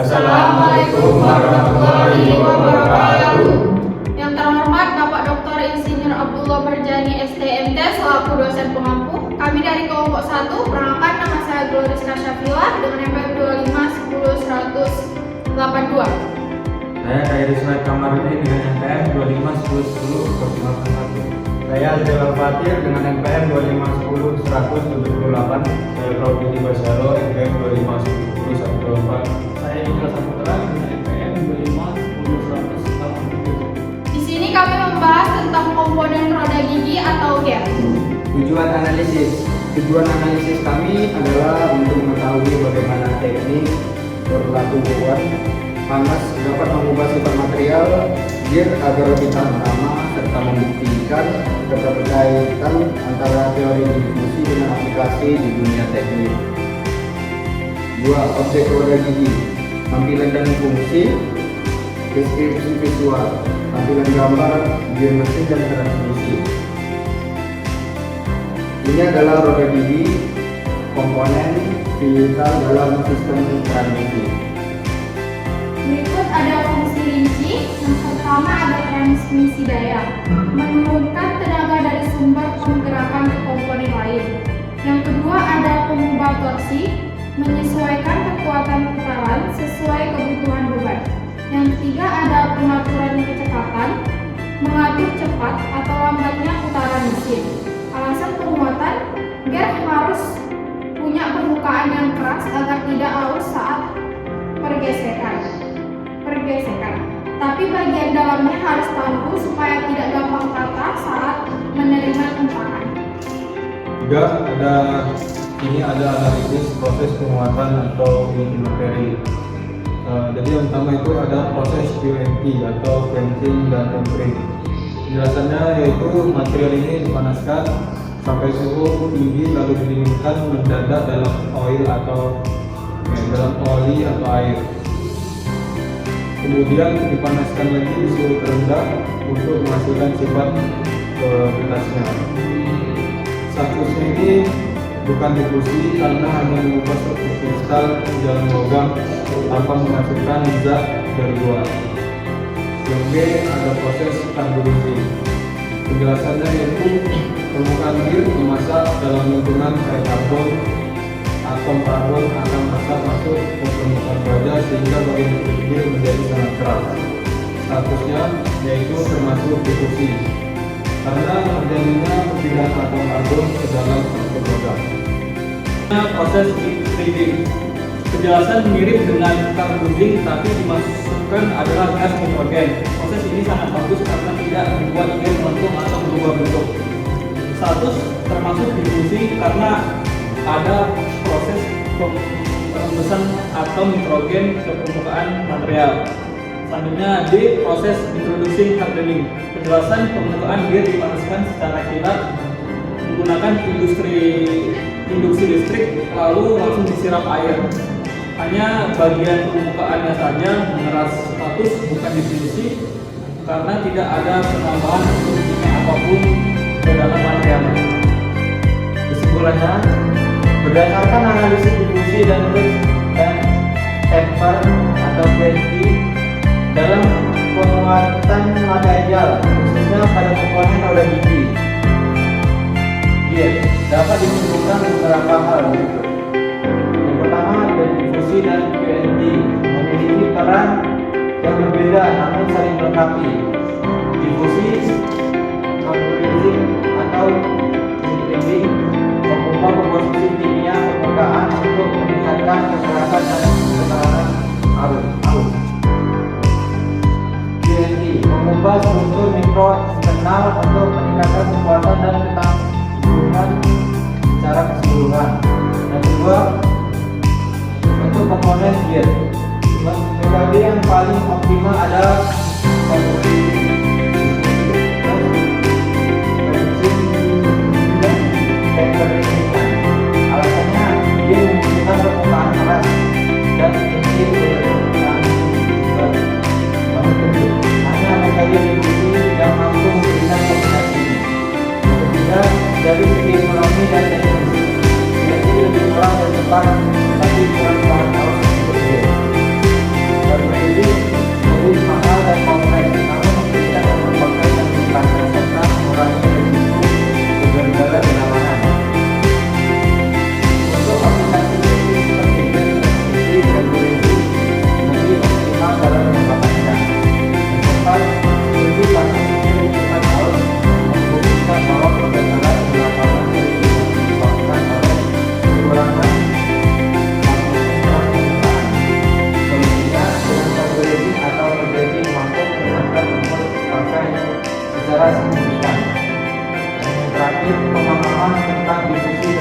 Assalamualaikum warahmatullahi wabarakatuh. Yang terhormat Bapak Dr. Insinyur Abdullah Merjani STMT selaku dosen pengampu. Kami dari kelompok 1, perkenalkan nama saya Gloriska Syafila dengan NPM 25 10 100 82. Saya Khairi Suhaib Kamarudin dengan NPM 25 10 10 Saya Azril Fatir dengan NPM 25 10 178. Saya Profili Basyaro NPM 25 10 10 Saya Indra Saputra dengan NPM 25 10 100 Di sini kami membahas tentang komponen roda gigi atau gear. Tujuan analisis kami adalah untuk mengetahui bagaimana teknik perlakuan panas dapat mengubah sifat material gear agar lebih tahan lama, serta membuktikan keterkaitan antara teori distribusi dengan aplikasi di dunia teknik. 2. Objek roda gigi, tampilan dan fungsi. Deskripsi visual, tampilan gambar gear mesin dan transmisi. Ini adalah roda gigi, komponen vital dalam sistem transmisi. Berikut ada fungsi rinci. Yang pertama ada transmisi daya, menurunkan tenaga dari sumber penggerakan ke komponen lain. Yang kedua ada pengubah torsi, menyesuaikan kekuatan putaran sesuai kebutuhan beban. Yang ketiga ada pengaturan kecepatan, mengatur cepat atau lambatnya putaran mesin. Alasan penguatan, gear harus punya permukaan yang keras agar tidak aus saat pergesekan. Tapi bagian dalamnya harus tangguh supaya tidak gampang patah saat menerima hentakan. Juga ini ada analisis proses penguatan atau unit materi. Jadi yang pertama itu ada proses QMT atau quenching dan tempering. Penjelasannya yaitu material ini dipanaskan sampai suhu tinggi lalu didinginkan mendadak dalam oli atau air. Kemudian dipanaskan lagi di suhu terendah untuk menghasilkan sifat kertasnya. Statusnya ini bukan difusi karena hanya mengubah struktur kristal di dalam logam tanpa memasukkan zat dari luar. Yang B ada proses karbonasi. Penjelasannya yaitu permukaan gear dimasak dalam lingkungan air karbon. Atom karbon akan masuk ke permukaan baja sehingga bagian gear menjadi sangat keras. Statusnya yaitu termasuk difusi karena terjadinya perpindahan atom karbon ke dalam struktur logam. Proses treating. Penjelasan mirip dengan carbonizing tapi dimasukkan adalah gas nitrogen. Proses ini sangat bagus karena tidak membuat gear melengkung atau berubah bentuk. Status termasuk difusi karena ada proses pembusan atom nitrogen ke permukaan material. Selanjutnya D. Proses introducing hardening. Penjelasan permukaan gear dipanaskan secara kilat menggunakan induksi listrik lalu langsung disiram air. Hanya bagian permukaannya saja mengeras. Status bukan distribusi karena tidak ada penambahan untuk kimia apapun ke dalam material. Kesimpulannya, berdasarkan analisis difusi dan temper atau quenching dalam penguatan material, khususnya pada komponen roda gigi, dapat disimpulkan beberapa hal berikut. Yang pertama, difusi dan quenching memiliki peran yang berbeda namun saling melengkapi. Difusi, carbonizing atau treating mengubah komposisi kimia permukaan untuk meningkatkan kekerasan dan ketahanan arus. QNT mengubah struktur mikro internal untuk meningkatkan kekuatan dan ketangguhan secara keseluruhan. Yang kedua, untuk komponen gear, metode yang paling optimal adalah alasannya dia membutuhkan permukaan keras dan tinggi hanya metode difusi yang mampu memberikan kombinasi ini. Ketiga, dari segi ekonomi dan teknologi, jadi lebih murah dan cepat, tapi kurang bahan arus seperti pemahaman tentang diskusi